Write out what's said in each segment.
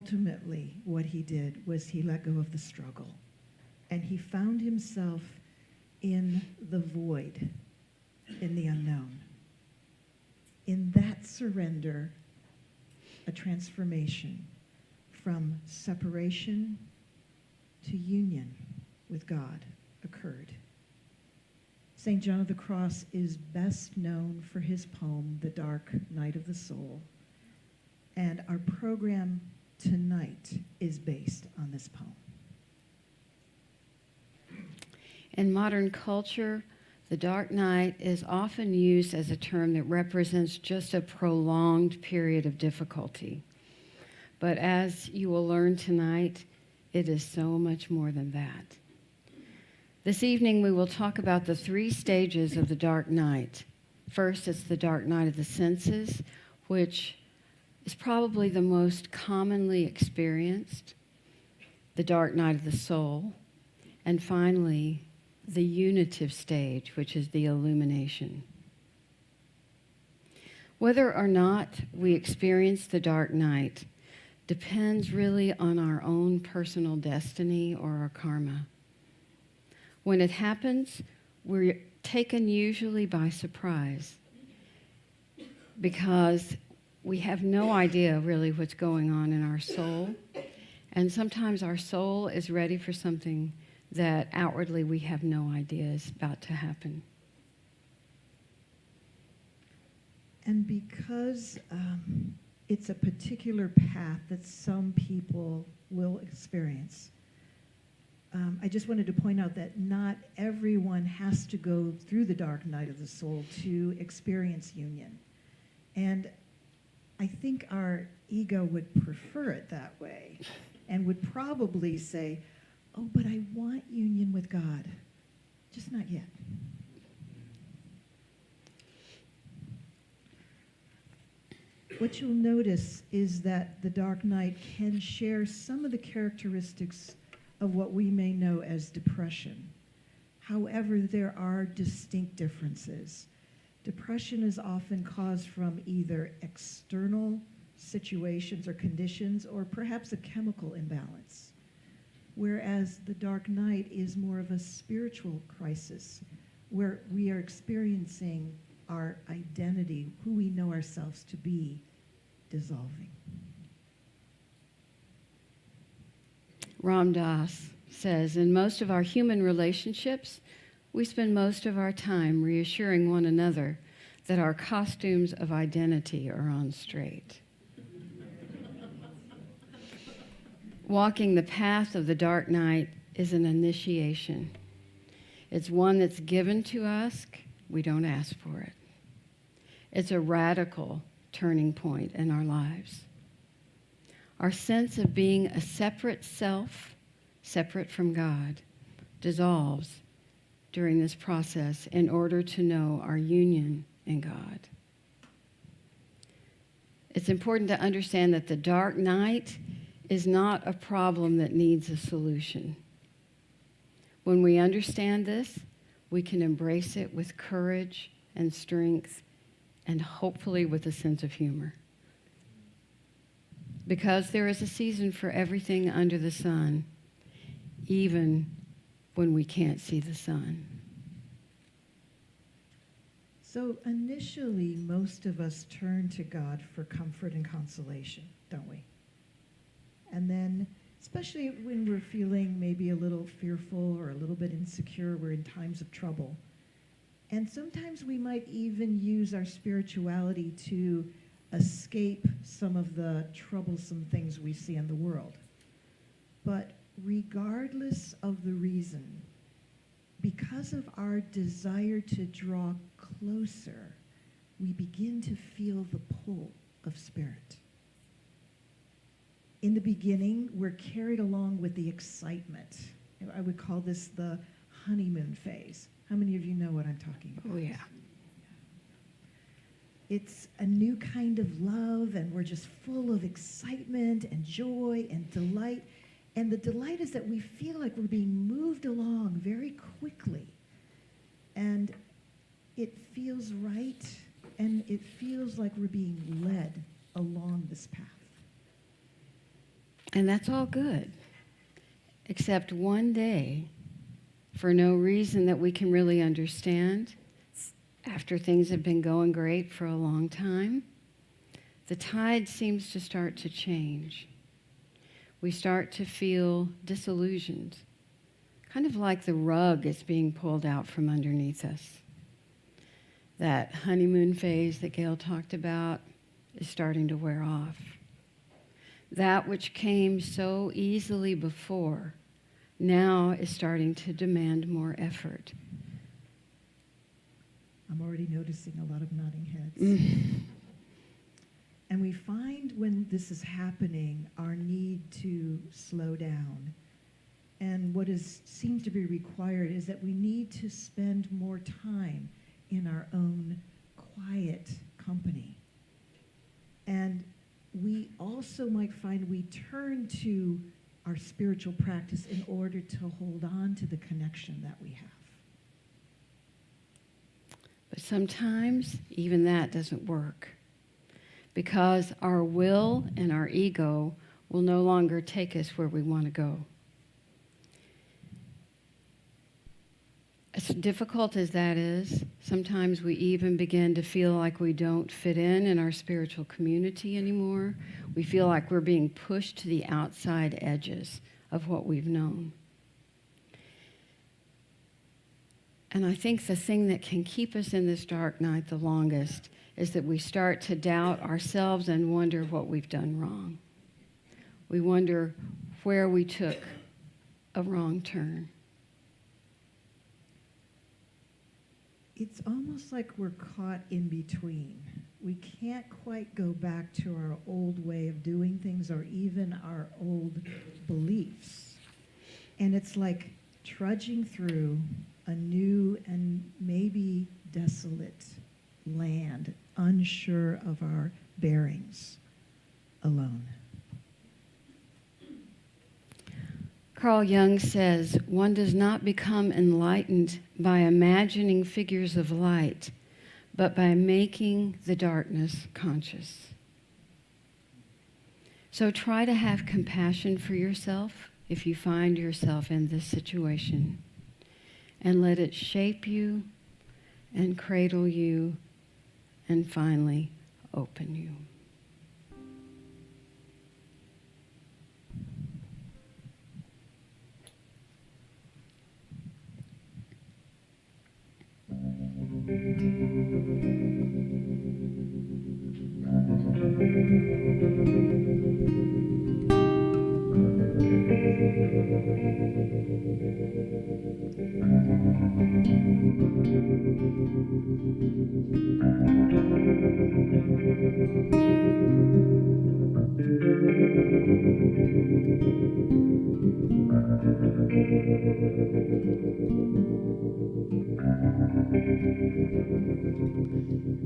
ultimately what he did was he let go of the struggle. And he found himself in the void, in the unknown. In that surrender, a transformation from separation to union with God occurred. St. John of the Cross is best known for his poem, The Dark Night of the Soul. And our program tonight is based on this poem. In modern culture, the dark night is often used as a term that represents just a prolonged period of difficulty. But as you will learn tonight, it is so much more than that. This evening, we will talk about the 3 stages of the dark night. First, it's the dark night of the senses, which is probably the most commonly experienced, the dark night of the soul, and finally, the unitive stage, which is the illumination. Whether or not we experience the dark night depends really on our own personal destiny or our karma. When it happens, we're taken usually by surprise because we have no idea really what's going on in our soul. And sometimes our soul is ready for something that outwardly we have no idea is about to happen. And because it's a particular path that some people will experience, I just wanted to point out that not everyone has to go through the dark night of the soul to experience union. And I think our ego would prefer it that way and would probably say, oh, but I want union with God, just not yet. What you'll notice is that the dark night can share some of the characteristics of what we may know as depression. However, there are distinct differences. Depression is often caused from either external situations or conditions or perhaps a chemical imbalance, whereas the dark night is more of a spiritual crisis where we are experiencing our identity, who we know ourselves to be, dissolving. Ram Dass says, in most of our human relationships, we spend most of our time reassuring one another that our costumes of identity are on straight. Walking the path of the dark night is an initiation. It's one that's given to us. We don't ask for it. It's a radical turning point in our lives. Our sense of being a separate self, separate from God, dissolves during this process in order to know our union in God. It's important to understand that the dark night is not a problem that needs a solution. When we understand this, we can embrace it with courage and strength and hopefully with a sense of humor. Because there is a season for everything under the sun, even when we can't see the sun. So initially, most of us turn to God for comfort and consolation, don't we? And then, especially when we're feeling maybe a little fearful or a little bit insecure, we're in times of trouble. And sometimes we might even use our spirituality to escape some of the troublesome things we see in the world. But regardless of the reason, because of our desire to draw closer, we begin to feel the pull of spirit. In the beginning, we're carried along with the excitement. I would call this the honeymoon phase. How many of you know what I'm talking about? Oh, yeah. It's a new kind of love, and we're just full of excitement and joy and delight. And the delight is that we feel like we're being moved along very quickly. And it feels right, and it feels like we're being led along this path. And that's all good, except one day, for no reason that we can really understand, after things have been going great for a long time, the tide seems to start to change. We start to feel disillusioned, kind of like the rug is being pulled out from underneath us. That honeymoon phase that Gail talked about is starting to wear off. That which came so easily before now is starting to demand more effort. I'm already noticing a lot of nodding heads. Mm. And we find when this is happening, our need to slow down. And what seems to be required is that we need to spend more time in our own quiet company. And we also might find we turn to our spiritual practice in order to hold on to the connection that we have. But sometimes even that doesn't work, because our will and our ego will no longer take us where we want to go. As difficult as that is, sometimes we even begin to feel like we don't fit in our spiritual community anymore. We feel like we're being pushed to the outside edges of what we've known. And I think the thing that can keep us in this dark night the longest is that we start to doubt ourselves and wonder what we've done wrong. We wonder where we took a wrong turn. It's almost like we're caught in between. We can't quite go back to our old way of doing things or even our old beliefs. And it's like trudging through a new and maybe desolate land, unsure of our bearings, alone. Carl Jung says, one does not become enlightened by imagining figures of light, but by making the darkness conscious. So try to have compassion for yourself if you find yourself in this situation, and let it shape you and cradle you and finally open you.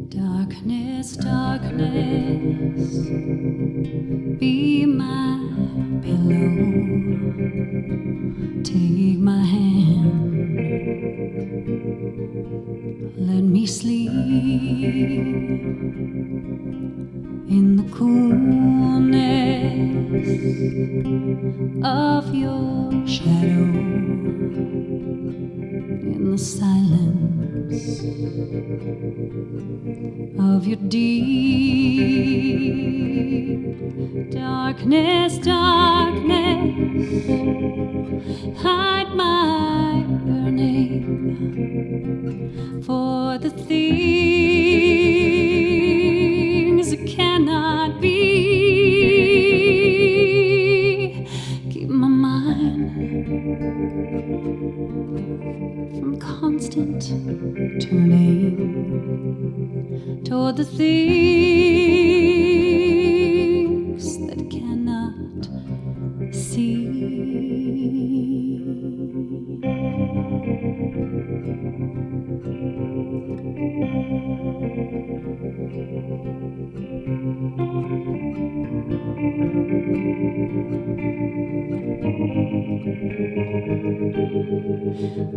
Darkness, darkness, be my pillow. Take my hand, let me sleep in the coolness of your shadow, in the silence of your deep. Darkness, darkness, hide my burning, for the things that cannot be. Keep my mind from constant turning toward the things that cannot see.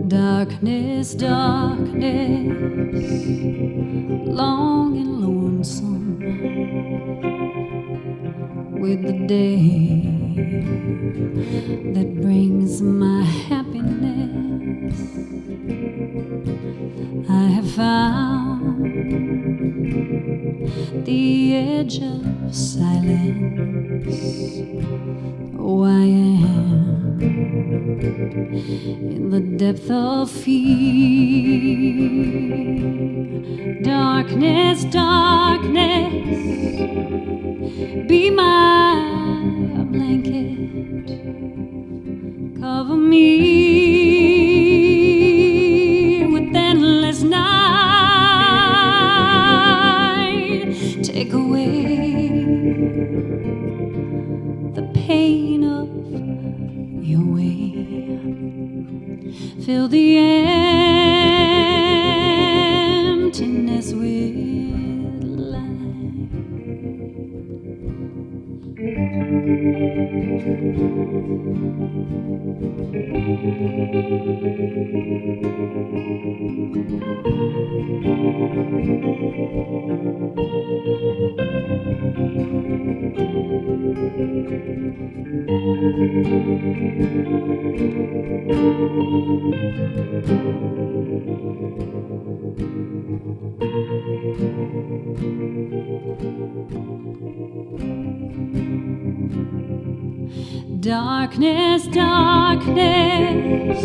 Darkness, darkness, long and lonesome, with the day edge of silence. Oh, I am in the depth of fear. Darkness, darkness, be my blanket, cover me with endless night. Take away the pain of your way. Fill the emptiness with light. Darkness, darkness,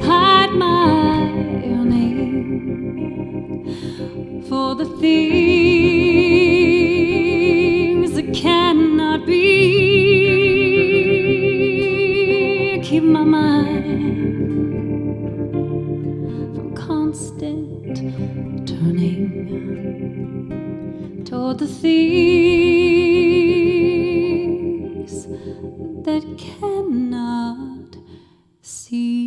hide my name for the things that cannot be. Keep my mind from constant turning toward the things that cannot see.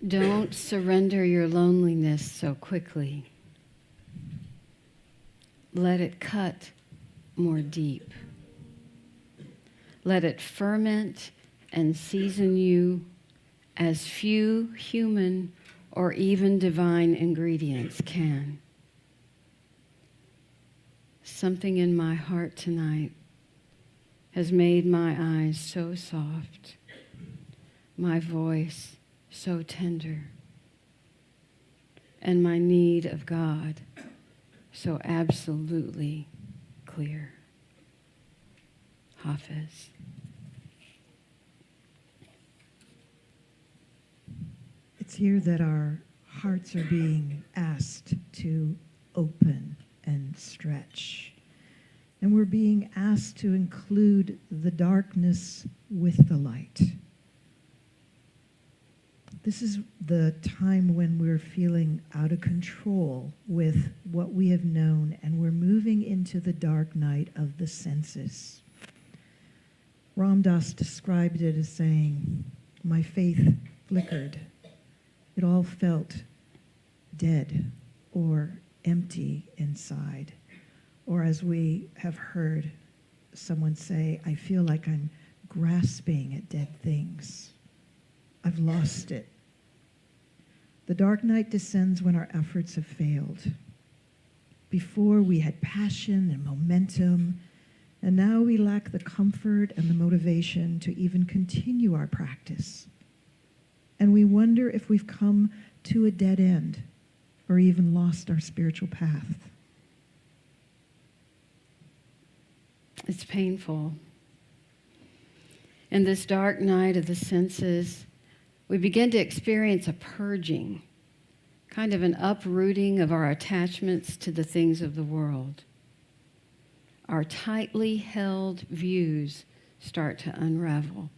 Don't surrender your loneliness so quickly. Let it cut more deep. Let it ferment and season you as few human or even divine ingredients can. Something in my heart tonight has made my eyes so soft, my voice so tender, and my need of God so absolutely clear. Hafiz. It's here that our hearts are being asked to open and stretch. And we're being asked to include the darkness with the light. This is the time when we're feeling out of control with what we have known, and we're moving into the dark night of the senses. Ram Dass described it as saying, "My faith flickered. It all felt dead or empty inside." Or as we have heard someone say, "I feel like I'm grasping at dead things. I've lost it." The dark night descends when our efforts have failed. Before we had passion and momentum, and now we lack the comfort and the motivation to even continue our practice. And we wonder if we've come to a dead end or even lost our spiritual path. It's painful. In this dark night of the senses, we begin to experience a purging, kind of an uprooting of our attachments to the things of the world. Our tightly held views start to unravel.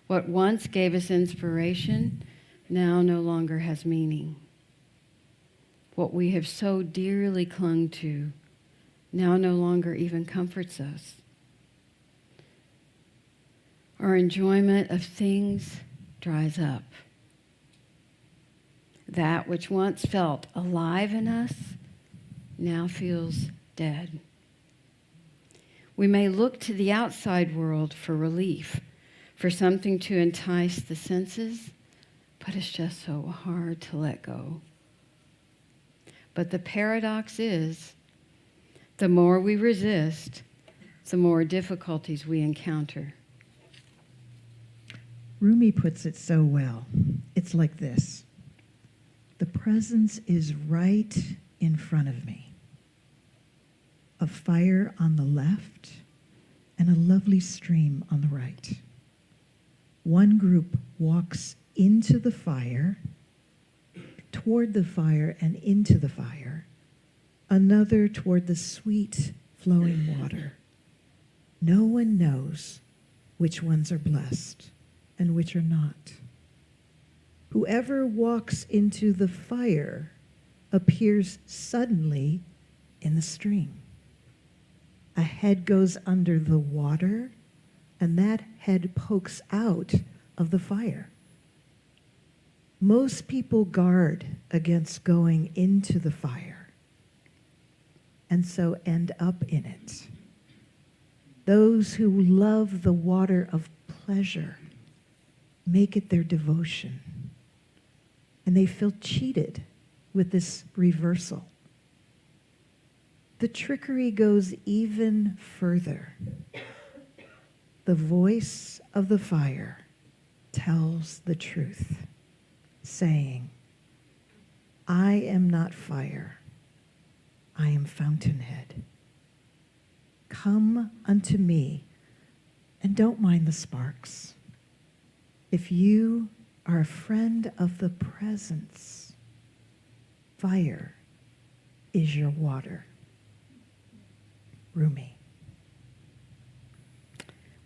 What once gave us inspiration now no longer has meaning. What we have so dearly clung to now no longer even comforts us. Our enjoyment of things dries up. That which once felt alive in us now feels dead. We may look to the outside world for relief, for something to entice the senses, but it's just so hard to let go. But the paradox is, the more we resist, the more difficulties we encounter. Rumi puts it so well. It's like this. The presence is right in front of me. A fire on the left and a lovely stream on the right. One group walks into the fire, toward the fire and into the fire. Another toward the sweet flowing water. No one knows which ones are blessed and which are not. Whoever walks into the fire appears suddenly in the stream. A head goes under the water, and that head pokes out of the fire. Most people guard against going into the fire, and so end up in it. Those who love the water of pleasure make it their devotion, and they feel cheated with this reversal. The trickery goes even further. The voice of the fire tells the truth, saying, I am not fire, I am fountainhead. Come unto me, and don't mind the sparks. If you are a friend of the presence, fire is your water. Rumi.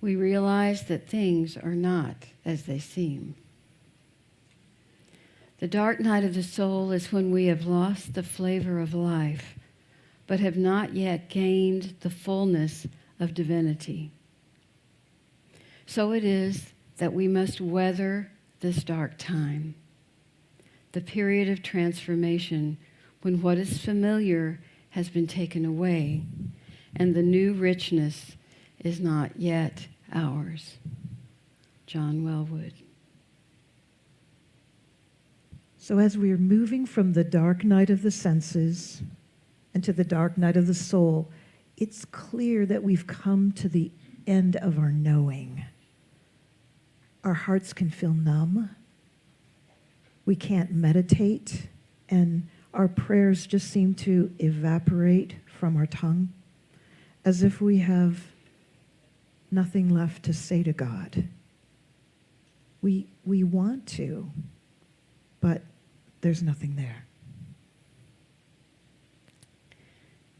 We realize that things are not as they seem. The dark night of the soul is when we have lost the flavor of life, but have not yet gained the fullness of divinity. So it is that we must weather this dark time, the period of transformation when what is familiar has been taken away and the new richness is not yet ours. John Wellwood. So as we are moving from the dark night of the senses and to the dark night of the soul, it's clear that we've come to the end of our knowing. Our hearts can feel numb. We can't meditate, and our prayers just seem to evaporate from our tongue, as if we have nothing left to say to God. We want to, but there's nothing there.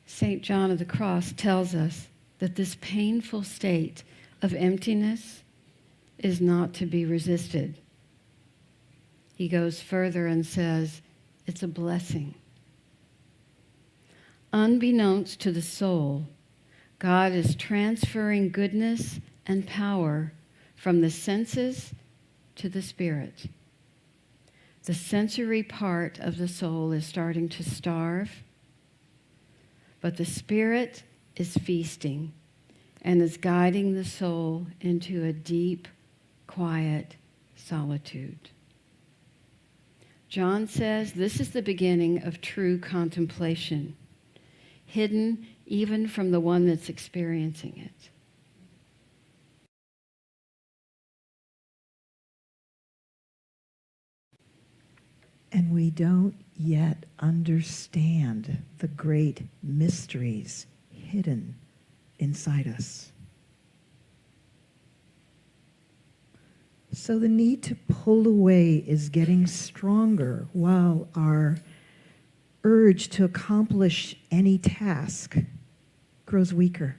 St. John of the Cross tells us that this painful state of emptiness is not to be resisted. He goes further and says, it's a blessing. Unbeknownst to the soul, God is transferring goodness and power from the senses to the spirit. The sensory part of the soul is starting to starve, but the spirit is feasting and is guiding the soul into a deep, quiet solitude. John says this is the beginning of true contemplation, hidden even from the one that's experiencing it. And we don't yet understand the great mysteries hidden inside us. So the need to pull away is getting stronger while our urge to accomplish any task grows weaker.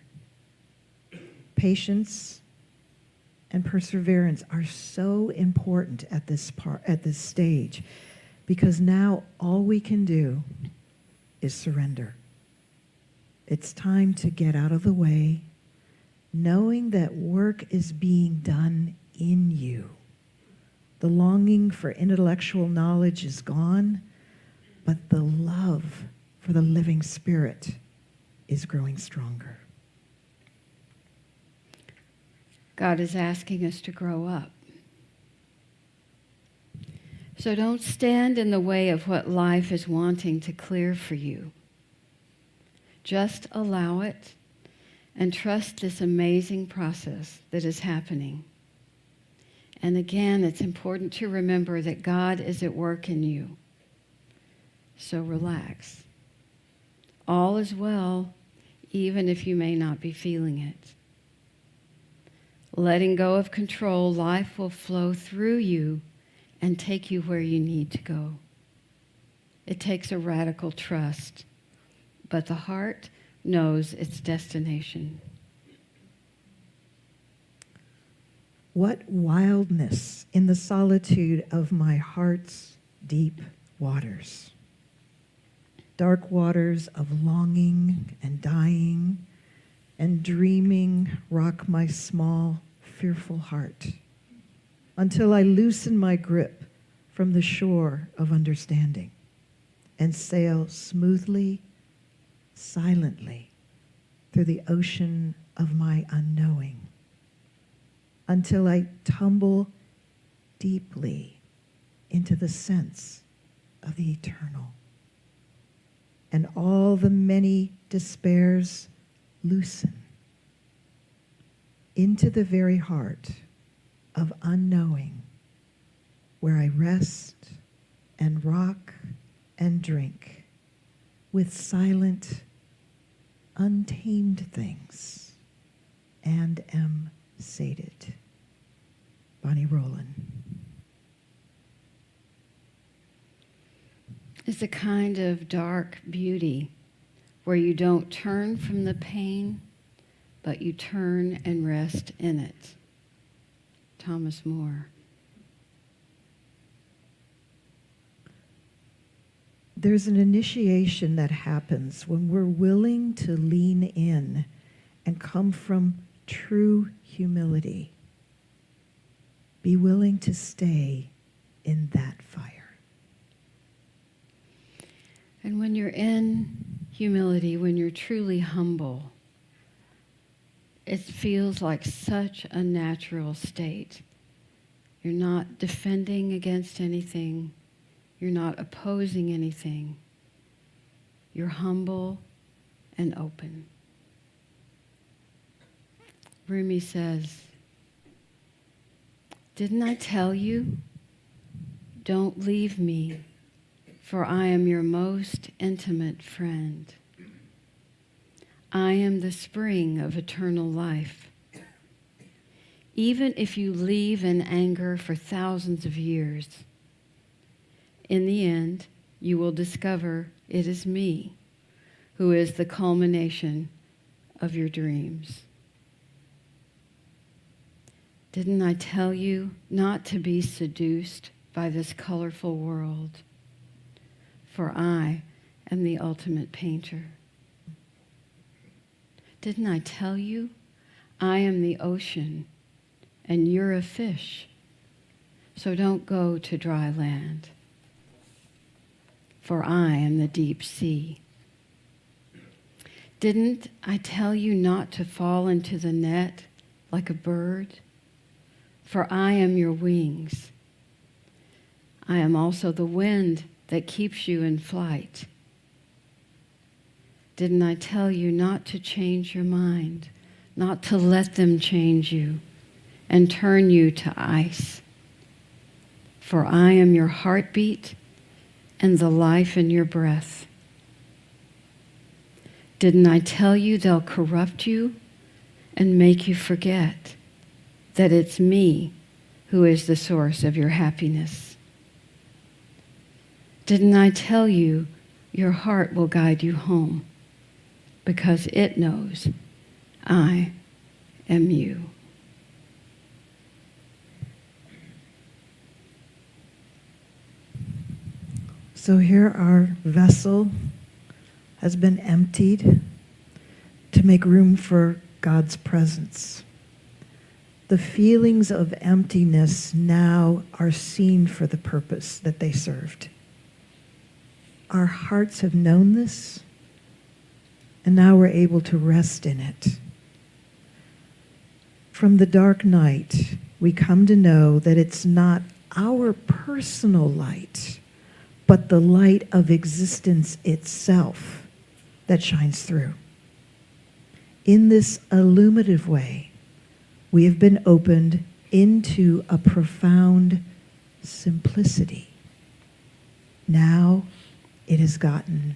Patience and perseverance are so important at this stage, because now all we can do is surrender. It's time to get out of the way, knowing that work is being done in you. The longing for intellectual knowledge is gone, but the love for the living Spirit is growing stronger. God is asking us to grow up. So don't stand in the way of what life is wanting to clear for you. Just allow it and trust this amazing process that is happening. And again, it's important to remember that God is at work in you. So relax. All is well, even if you may not be feeling it. Letting go of control, life will flow through you and take you where you need to go. It takes a radical trust, but the heart knows its destination. What wildness in the solitude of my heart's deep waters. Dark waters of longing and dying and dreaming rock my small, fearful heart until I loosen my grip from the shore of understanding and sail smoothly, silently through the ocean of my unknowing until I tumble deeply into the sense of the eternal. And all the many despairs loosen into the very heart of unknowing, where I rest and rock and drink with silent, untamed things and am sated. Bonnie Rowland. It's a kind of dark beauty where you don't turn from the pain, but you turn and rest in it. Thomas Moore. There's an initiation that happens when we're willing to lean in and come from true humility. Be willing to stay in that fire. And when you're in humility, when you're truly humble, it feels like such a natural state. You're not defending against anything. You're not opposing anything. You're humble and open. Rumi says, "Didn't I tell you? Don't leave me, for I am your most intimate friend. I am the spring of eternal life. Even if you leave in anger for thousands of years, in the end, you will discover it is me who is the culmination of your dreams. Didn't I tell you not to be seduced by this colorful world? For I am the ultimate painter. Didn't I tell you I am the ocean and you're a fish? So don't go to dry land. For I am the deep sea. Didn't I tell you not to fall into the net like a bird? For I am your wings. I am also the wind that keeps you in flight. Didn't I tell you not to change your mind, not to let them change you and turn you to ice? For I am your heartbeat and the life in your breath. Didn't I tell you they'll corrupt you and make you forget that it's me who is the source of your happiness? Didn't I tell you your heart will guide you home because it knows I am you? So here our vessel has been emptied to make room for God's presence. The feelings of emptiness now are seen for the purpose that they served. Our hearts have known this, and now we're able to rest in it. From the dark night, we come to know that it's not our personal light, but the light of existence itself that shines through. In this illuminative way, we have been opened into a profound simplicity. Now it has gotten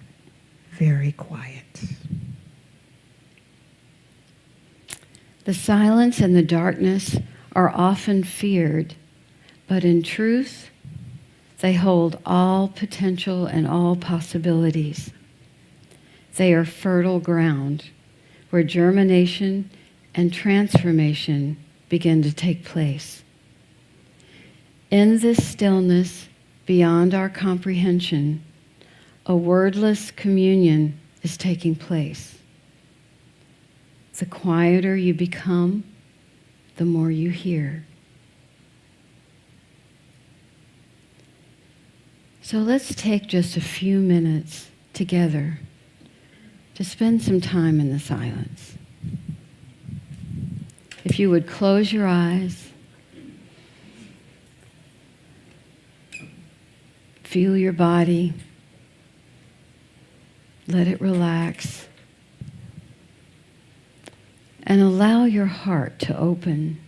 very quiet. The silence and the darkness are often feared, but in truth, they hold all potential and all possibilities. They are fertile ground where germination and transformation begin to take place. In this stillness beyond our comprehension, a wordless communion is taking place. The quieter you become, the more you hear. So let's take just a few minutes together to spend some time in the silence. If you would close your eyes, feel your body, let it relax, and allow your heart to open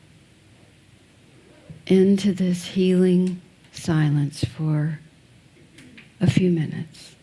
into this healing silence for a few minutes.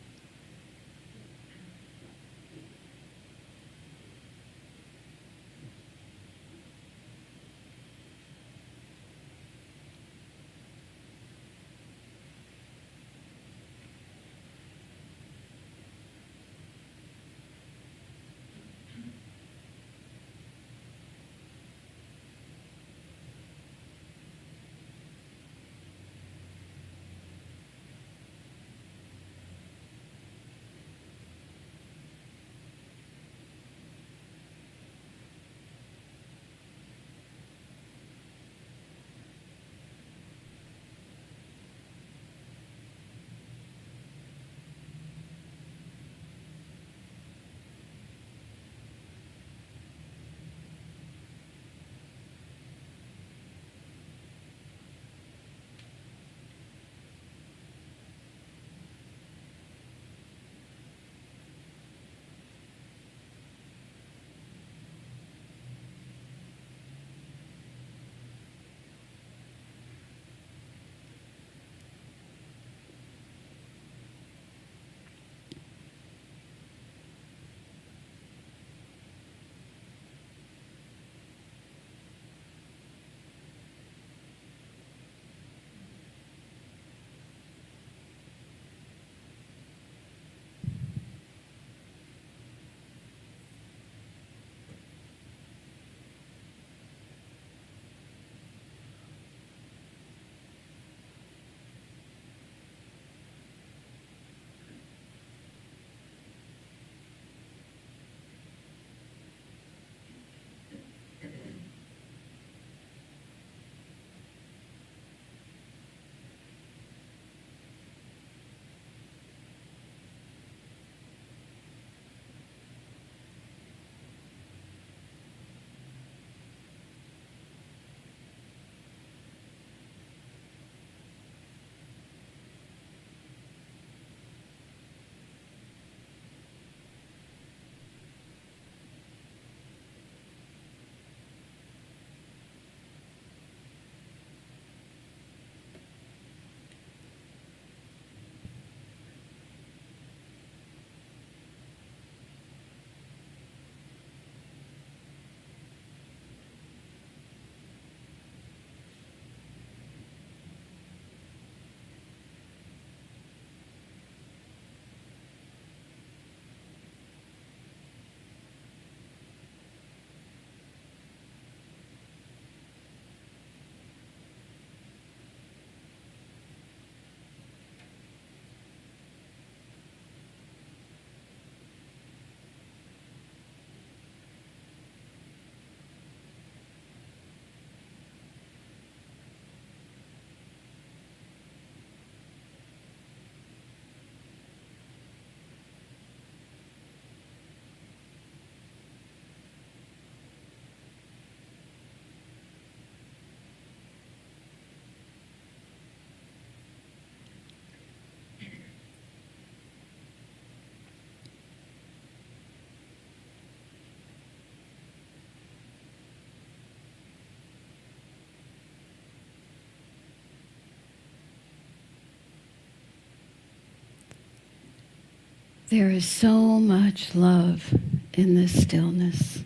There is so much love in this stillness.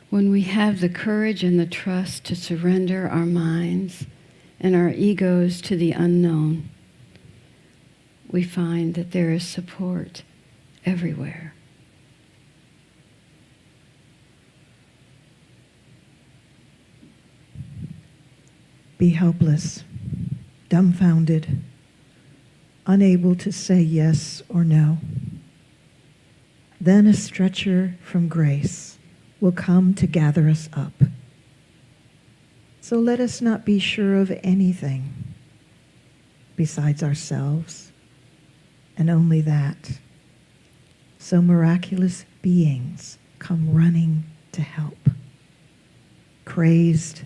When we have the courage and the trust to surrender our minds and our egos to the unknown, we find that there is support everywhere. Be helpless, dumbfounded, unable to say yes or no. Then a stretcher from grace will come to gather us up. So let us not be sure of anything besides ourselves, and only that. So miraculous beings come running to help. Crazed,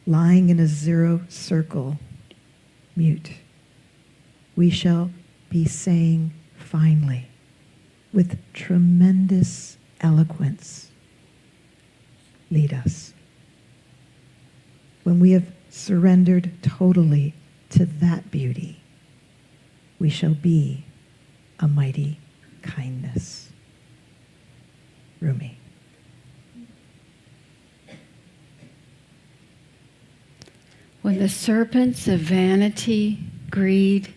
lying in a zero circle, mute, we shall be saying finally, with tremendous eloquence, lead us. When we have surrendered totally to that beauty, we shall be a mighty kindness. Rumi. When the serpents of vanity, greed,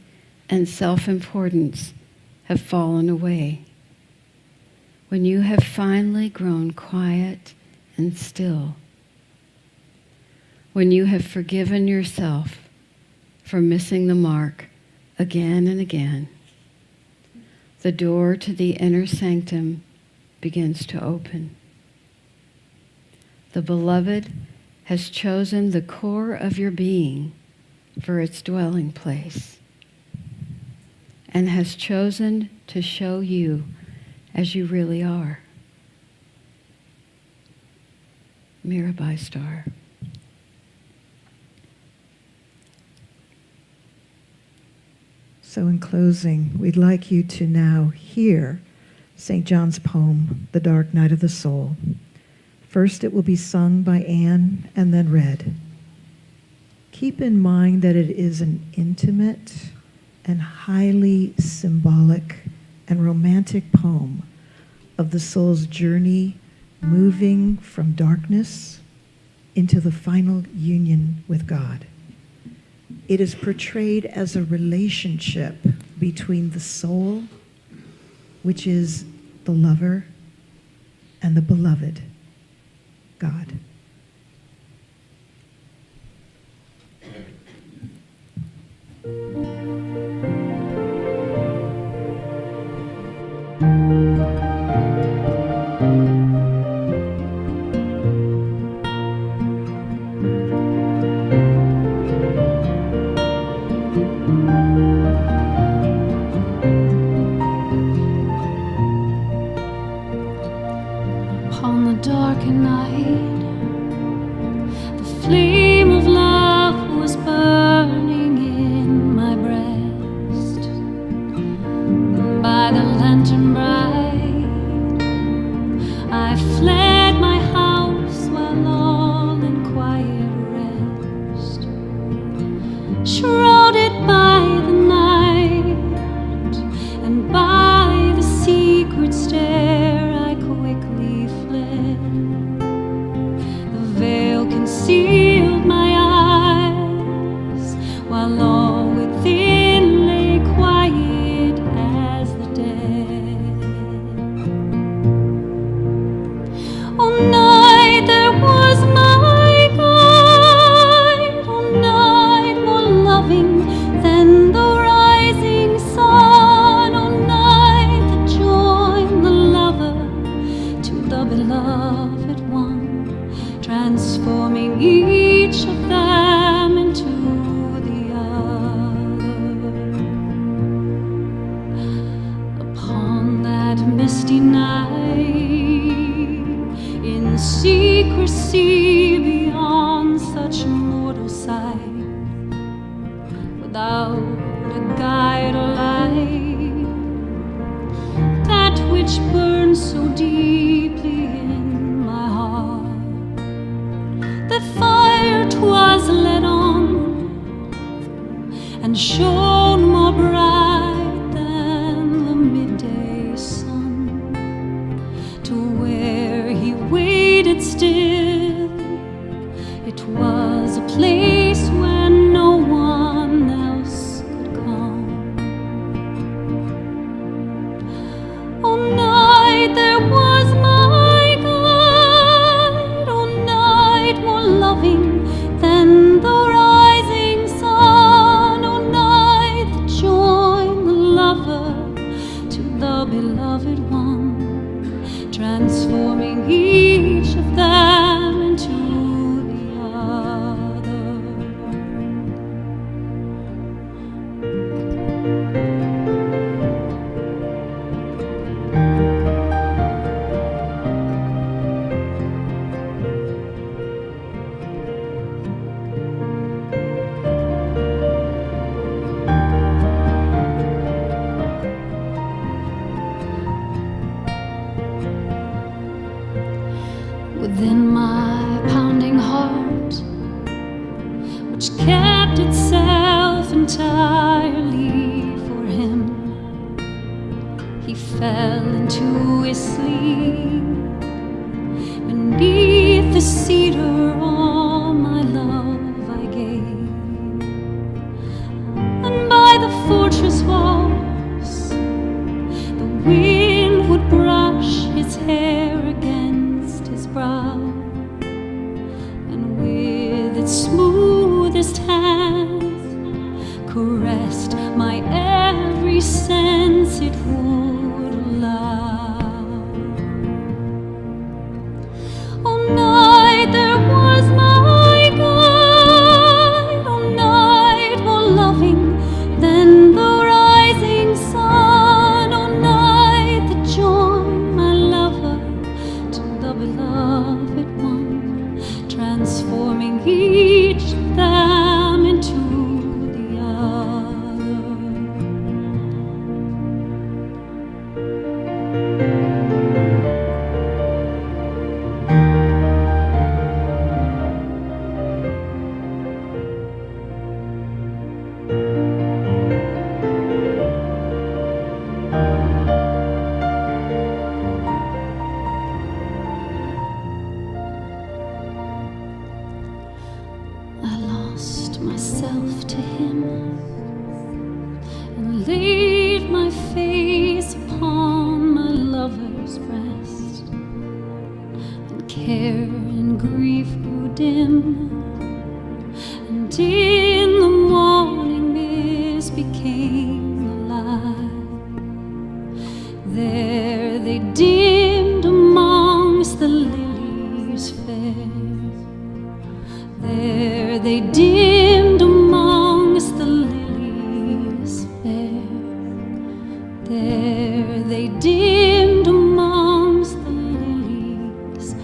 and self-importance have fallen away, when you have finally grown quiet and still, when you have forgiven yourself for missing the mark again and again, the door to the inner sanctum begins to open. The Beloved has chosen the core of your being for its dwelling place, and has chosen to show you as you really are. Mirabai Star. So in closing, we'd like you to now hear St. John's poem, The Dark Night of the Soul. First it will be sung by Anne and then read. Keep in mind that it is an intimate and highly symbolic and romantic poem of the soul's journey moving from darkness into the final union with God. It is portrayed as a relationship between the soul, which is the lover, and the beloved, God. Upon the darkened night, the flame of love was burning in my breast. By the lantern bright, I fled my house while all in quiet rest. Shrouded by the night and by the secret stair, I quickly fled. The veil concealed my eyes, while all within lay quiet as the dead. Oh, night there was my guide, oh, night more loving than the rising sun, oh, night that joined the lover to the beloved one, transforming each of them into the other. Upon that misty night, in secrecy beyond such mortal sight, without a guide or light, that which burns so deeply in my heart, the fire 'twas led on and shone more bright it still. It was a place where no one else could come. Oh, night, there was my guide. Oh, night, more loving than the rising sun. Oh, night, that joined the lover to the beloved one, transforming each of them into the other. Within my pounding heart, which kept itself entirely for him, he fell into his sleep. Beneath the cedar all my love I gave, and by the fortress walls the wind would brush his hair against his brow, and with its smoothest hands caressed my every sense it would allow. Oh, night, there was my guide. Oh, night, more loving than the rising sun. Oh, night, that joined my lover to the beloved one, transforming each of them into the other. I lost myself to him and laid my face upon my lover's breast, and care and grief grew dim, and in the morning mist became the light. There they dimmed amongst the lilies fair. There they dimmed amongst the lilies fair. There they dimmed amongst the lilies fair.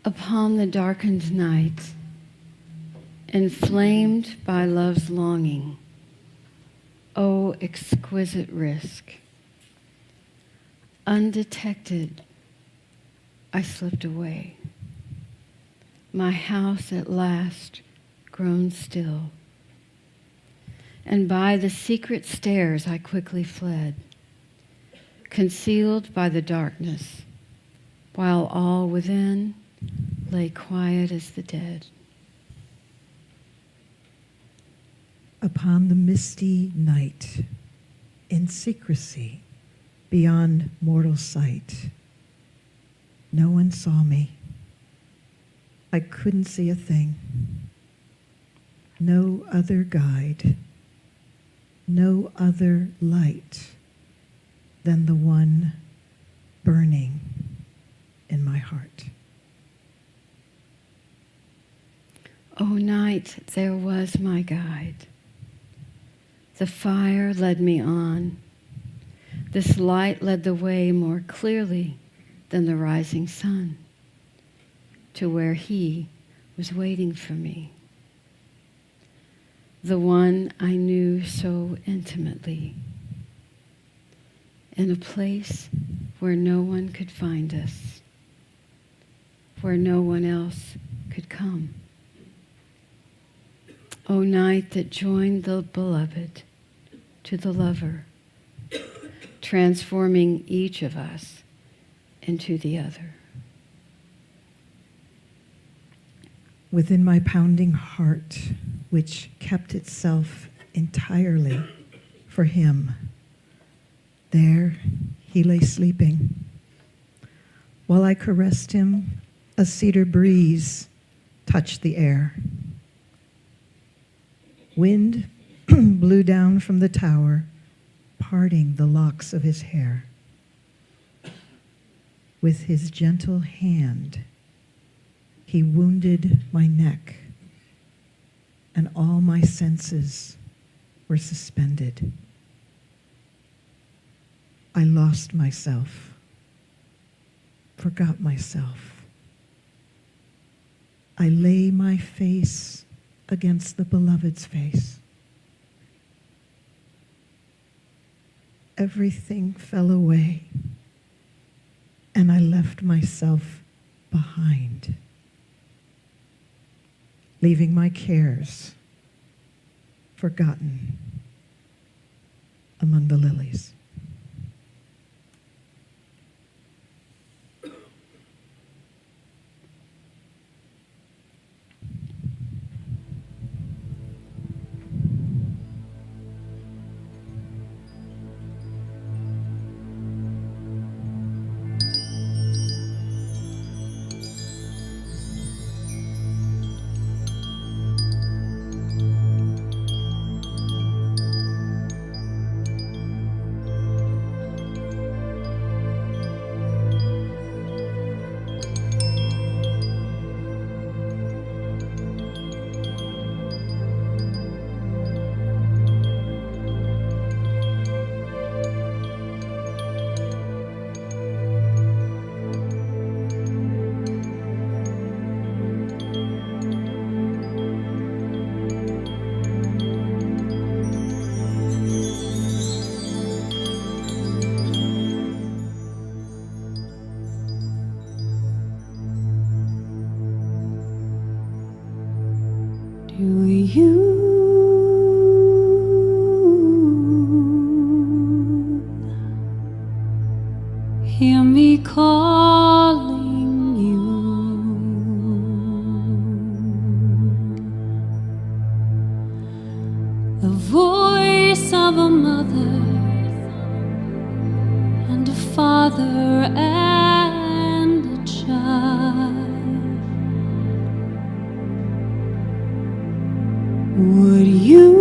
Upon the darkened night, inflamed by love's longing, oh, exquisite risk, undetected, I slipped away. My house at last grown still, and by the secret stairs I quickly fled, concealed by the darkness, while all within lay quiet as the dead. Upon the misty night, in secrecy, beyond mortal sight. No one saw me. I couldn't see a thing. No other guide, no other light than the one burning in my heart. O night, there was my guide. The fire led me on. This light led the way more clearly than the rising sun to where he was waiting for me. The one I knew so intimately, in a place where no one could find us, where no one else could come. O night that joined the beloved to the lover, transforming each of us into the other. Within my pounding heart, which kept itself entirely for him, there he lay sleeping. While I caressed him, a cedar breeze touched the air. Wind blew down from the tower, parting the locks of his hair. With his gentle hand, he wounded my neck, and all my senses were suspended. I lost myself, forgot myself. I lay my face against the beloved's face. Everything fell away, and I left myself behind, leaving my cares forgotten among the lilies. Do you hear me calling you? The voice of a mother and a father and a child. Would you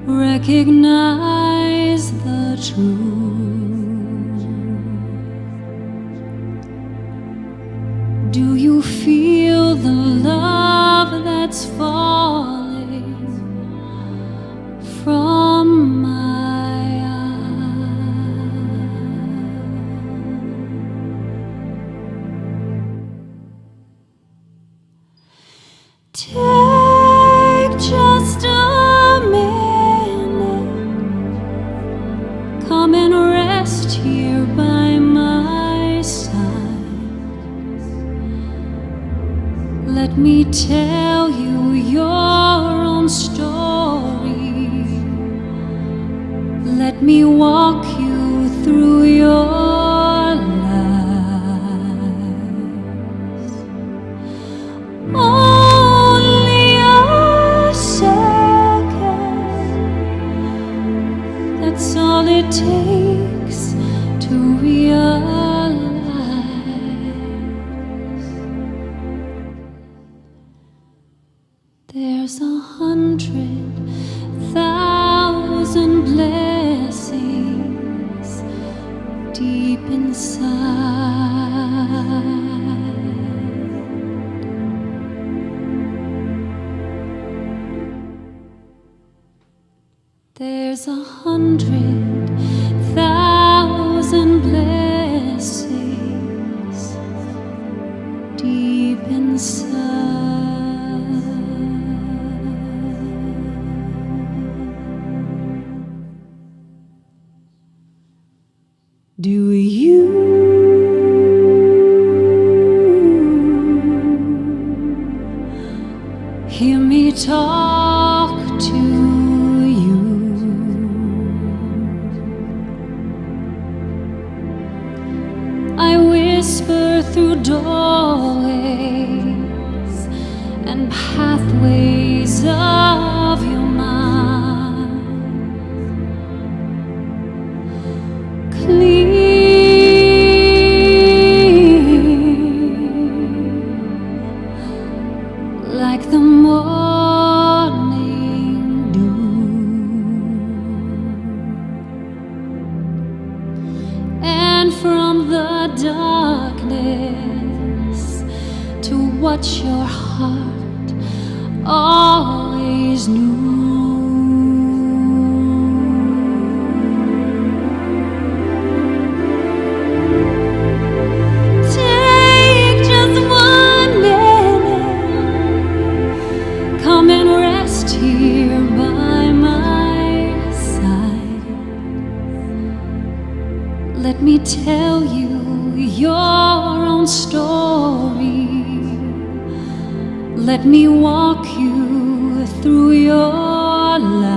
recognize the truth? Do you feel the love that's falling from my take just a minute, come and rest here by my side. Let me tell you your own story. Let me walk you through your lives. Only a takes to realize there's 100,000 blessings deep inside. There's 100,000 blessings deep inside. Do you hear me talk to you? I whisper through doorways and pathways of your mind, clean like the morning dew. And from the darkness to what your heart always knew. Take just 1 minute, come and rest here by my side. Let me tell you your own story. Let me walk you through your lives.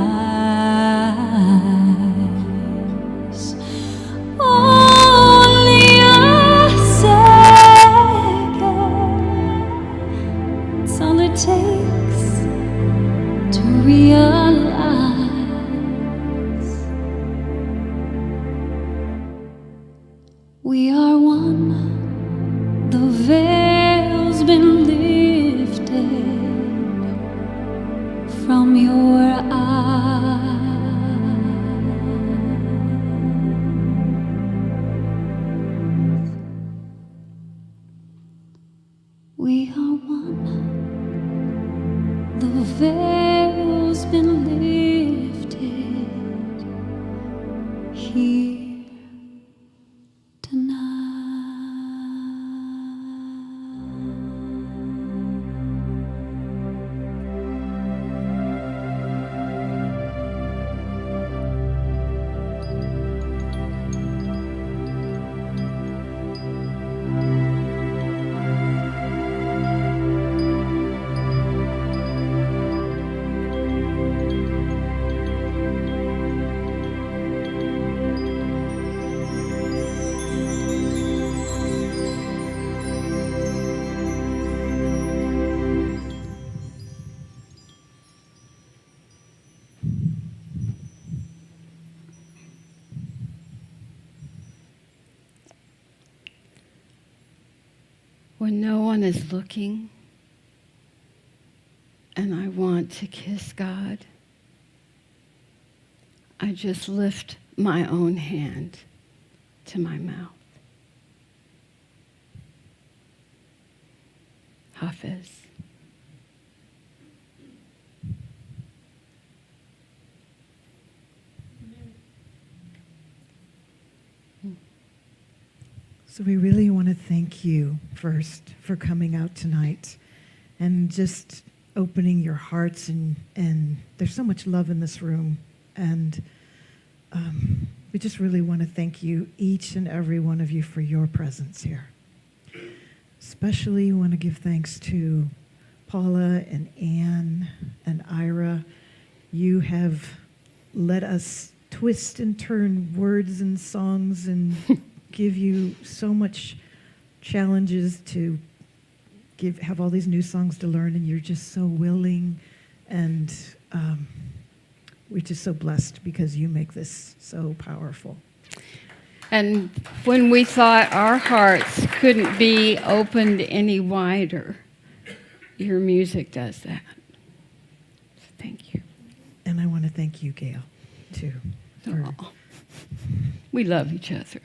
Only a second, it's all it takes to realize we are one. The veil's been lifted from your eyes. We are one. The veil's been lifted here tonight. When no one is looking and I want to kiss God, I just lift my own hand to my mouth. Hafiz. So we really want to thank you first for coming out tonight and just opening your hearts, and there's so much love in this room, and we just really want to thank you, each and every one of you, for your presence here. Especially want to give thanks to Paula and Anne and Ira. You have let us twist and turn words and songs and give you so much challenges to have all these new songs to learn, and you're just so willing and We're just so blessed because you make this so powerful. And when we thought our hearts couldn't be opened any wider, your music does that. So thank you. And I want to thank you, Gail, too. for- Aw. We love each other.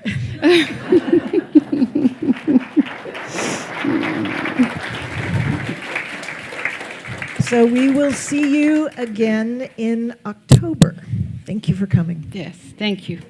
So we will see you again in October. Thank you for coming. Yes, thank you.